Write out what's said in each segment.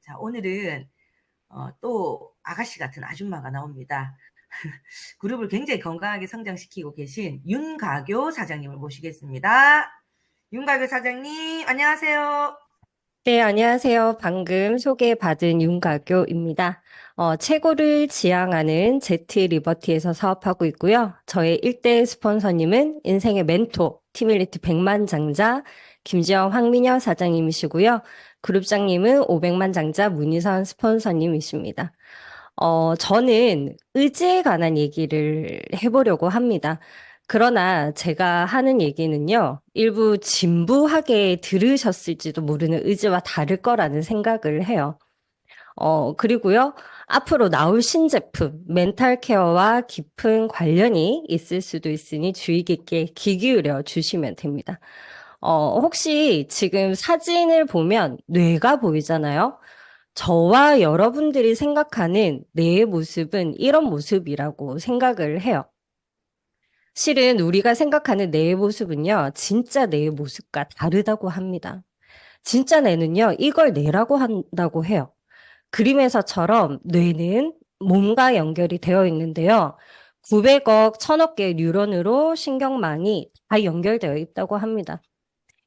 자, 오늘은 또 아가씨 같은 아줌마가 나옵니다. 그룹을 굉장히 건강하게 성장시키고 계신 윤가교 사장님을 모시겠습니다. 윤가교 사장님, 안녕하세요. 네, 안녕하세요. 방금 소개받은 윤가교입니다. 최고를 지향하는 제트 리버티에서 사업하고 있고요. 저의 일대 스폰서님은 인생의 멘토, 티밀리트 백만장자 김지영 황민여 사장님이시고요. 그룹장님은 500만장자 문희선 스폰서님이십니다. 저는 의지에 관한 얘기를 해보려고 합니다. 그러나 제가 하는 얘기는요, 일부 진부하게 들으셨을지도 모르는 의지와 다를 거라는 생각을 해요. 그리고요, 앞으로 나올 신제품, 멘탈 케어와 깊은 관련이 있을 수도 있으니 주의 깊게 귀 기울여 주시면 됩니다. 혹시 지금 사진을 보면 뇌가 보이잖아요? 저와 여러분들이 생각하는 내 모습은 이런 모습이라고 생각을 해요. 실은 우리가 생각하는 내 모습은요, 진짜 내 모습과 다르다고 합니다. 진짜 뇌는요, 이걸 뇌라고 한다고 해요. 그림에서처럼 뇌는 몸과 연결이 되어 있는데요. 900억, 1000억 개의 뉴런으로 신경망이 다 연결되어 있다고 합니다.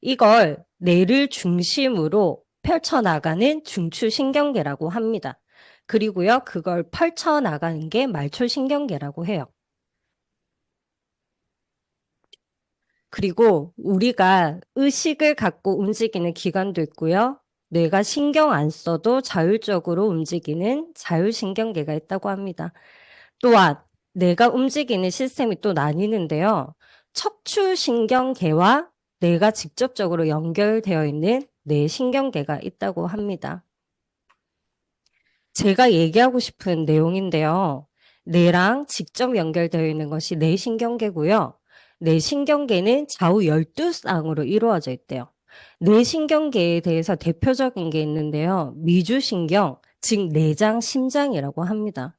이걸 뇌를 중심으로 펼쳐나가는 중추신경계라고 합니다. 그리고요, 그걸 펼쳐나가는 게 말초신경계라고 해요. 그리고 우리가 의식을 갖고 움직이는 기관도 있고요. 뇌가 신경 안 써도 자율적으로 움직이는 자율신경계가 있다고 합니다. 또한 뇌가 움직이는 시스템이 또 나뉘는데요. 척추신경계와 뇌가 직접적으로 연결되어 있는 뇌신경계가 있다고 합니다. 제가 얘기하고 싶은 내용인데요. 뇌랑 직접 연결되어 있는 것이 뇌신경계고요. 뇌신경계는 좌우 12쌍으로 이루어져 있대요. 뇌신경계에 대해서 대표적인 게 있는데요. 미주신경, 즉 내장 심장이라고 합니다.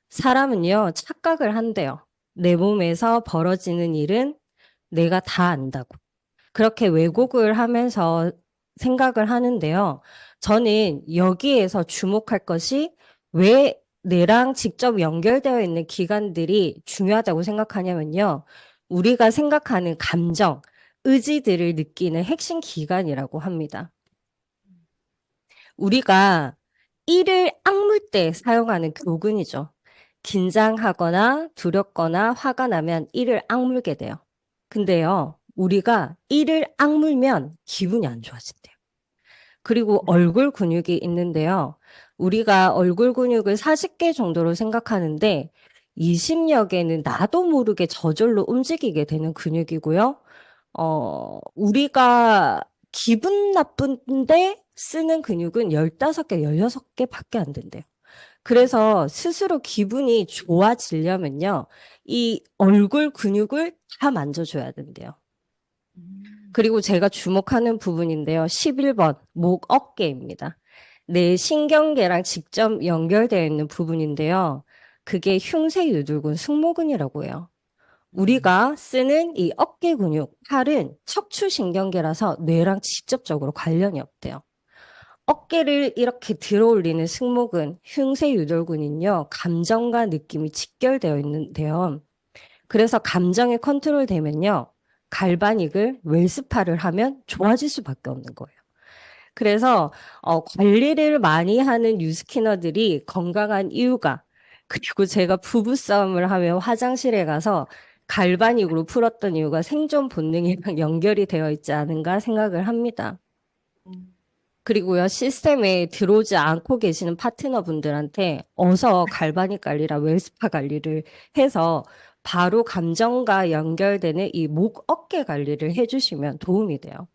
사람은요, 착각을 한대요. 내 몸에서 벌어지는 일은 내가 다 안다고. 그렇게 왜곡을 하면서 생각을 하는데요. 저는 여기에서 주목할 것이 왜 뇌랑 직접 연결되어 있는 기관들이 중요하다고 생각하냐면요. 우리가 생각하는 감정, 의지들을 느끼는 핵심 기관이라고 합니다. 우리가 이를 악물 때 사용하는 교근이죠. 긴장하거나 두렵거나 화가 나면 이를 악물게 돼요. 근데요, 우리가 이를 악물면 기분이 안 좋아진대요. 그리고 얼굴 근육이 있는데요. 우리가 얼굴 근육을 40개 정도로 생각하는데 20여 개는 나도 모르게 저절로 움직이게 되는 근육이고요. 우리가 기분 나쁜데 쓰는 근육은 15개, 16개밖에 안 된대요. 그래서 스스로 기분이 좋아지려면요. 이 얼굴 근육을 다 만져줘야 된대요. 그리고 제가 주목하는 부분인데요. 11번, 목, 어깨입니다. 내 신경계랑 직접 연결되어 있는 부분인데요. 그게 흉쇄유돌근 승모근이라고 해요. 우리가 쓰는 이 어깨 근육, 팔은 척추신경계라서 뇌랑 직접적으로 관련이 없대요. 어깨를 이렇게 들어 올리는 승모근, 흉쇄유돌근은요, 감정과 느낌이 직결되어 있는데요. 그래서 감정이 컨트롤 되면요, 갈바닉을 웰스파를 하면 좋아질 수밖에 없는 거예요. 그래서 관리를 많이 하는 뉴스키너들이 건강한 이유가 그리고 제가 부부싸움을 하면 화장실에 가서 갈바닉으로 풀었던 이유가 생존 본능이랑 연결이 되어 있지 않은가 생각을 합니다. 그리고요, 시스템에 들어오지 않고 계시는 파트너분들한테 어서 갈바닉 관리랑 웰스파 관리를 해서 바로 감정과 연결되는 이 목, 어깨 관리를 해주시면 도움이 돼요.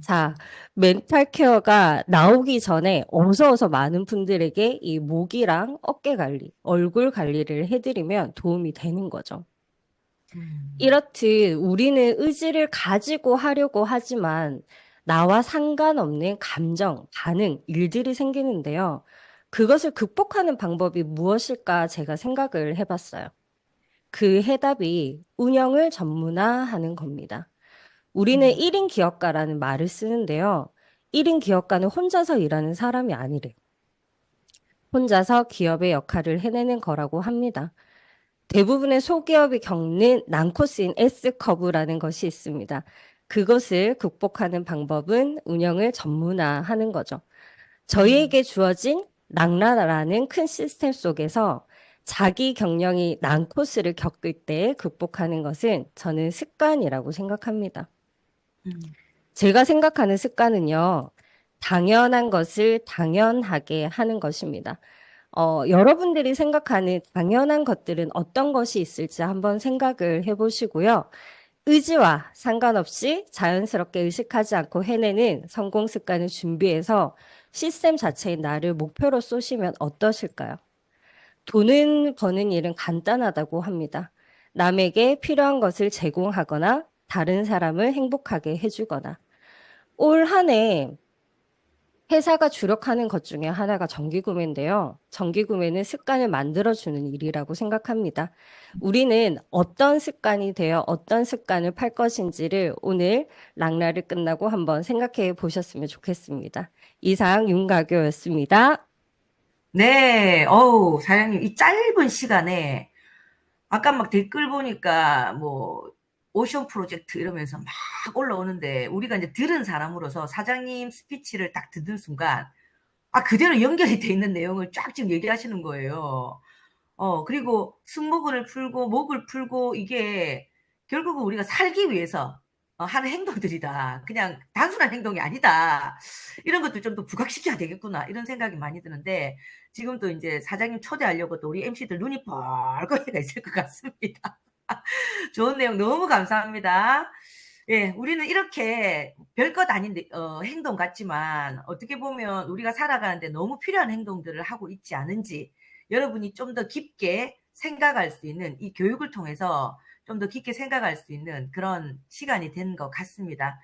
자, 멘탈 케어가 나오기 전에 어서 많은 분들에게 이 목이랑 어깨 관리, 얼굴 관리를 해드리면 도움이 되는 거죠. 이렇듯 우리는 의지를 가지고 하려고 하지만 나와 상관없는 감정, 반응, 일들이 생기는데요. 그것을 극복하는 방법이 무엇일까 제가 생각을 해봤어요. 그 해답이 운영을 전문화하는 겁니다. 우리는 1인 기업가라는 말을 쓰는데요. 1인 기업가는 혼자서 일하는 사람이 아니래. 혼자서 기업의 역할을 해내는 거라고 합니다. 대부분의 소기업이 겪는 난코스인 S커브라는 것이 있습니다. 그것을 극복하는 방법은 운영을 전문화하는 거죠. 음, 저희에게 주어진 락라라는 큰 시스템 속에서 자기 경영이 난코스를 겪을 때 극복하는 것은 저는 습관이라고 생각합니다. 음, 제가 생각하는 습관은요, 당연한 것을 당연하게 하는 것입니다. 여러분들이 생각하는 당연한 것들은 어떤 것이 있을지 한번 생각을 해보시고요. 의지와 상관없이 자연스럽게 의식하지 않고 해내는 성공 습관을 준비해서 시스템 자체인 나를 목표로 쏘시면 어떠실까요? 돈은 버는 일은 간단하다고 합니다. 남에게 필요한 것을 제공하거나 다른 사람을 행복하게 해주거나 올 한해 회사가 주력하는 것 중에 하나가 정기구매인데요. 정기구매는 습관을 만들어주는 일이라고 생각합니다. 우리는 어떤 습관이 되어 어떤 습관을 팔 것인지를 오늘 락나를 끝나고 한번 생각해 보셨으면 좋겠습니다. 이상 윤가교였습니다. 네, 어우, 사장님, 이 짧은 시간에 아까 막 댓글 보니까 뭐 오션 프로젝트 이러면서 막 올라오는데 우리가 이제 들은 사람으로서 사장님 스피치를 딱 듣는 순간 그대로 연결이 돼 있는 내용을 쫙 지금 얘기하시는 거예요. 그리고 승모근을 풀고 목을 풀고 이게 결국은 우리가 살기 위해서 하는 행동들이다. 그냥 단순한 행동이 아니다. 이런 것도 좀 더 부각시켜야 되겠구나. 이런 생각이 많이 드는데 지금 또 이제 사장님 초대하려고 또 우리 MC들 눈이 벌거리가 있을 것 같습니다. 좋은 내용 너무 감사합니다. 예, 우리는 이렇게 별것 아닌 행동 같지만 어떻게 보면 우리가 살아가는데 너무 필요한 행동들을 하고 있지 않은지 여러분이 좀 더 깊게 생각할 수 있는 이 교육을 통해서 좀 더 깊게 생각할 수 있는 그런 시간이 된 것 같습니다.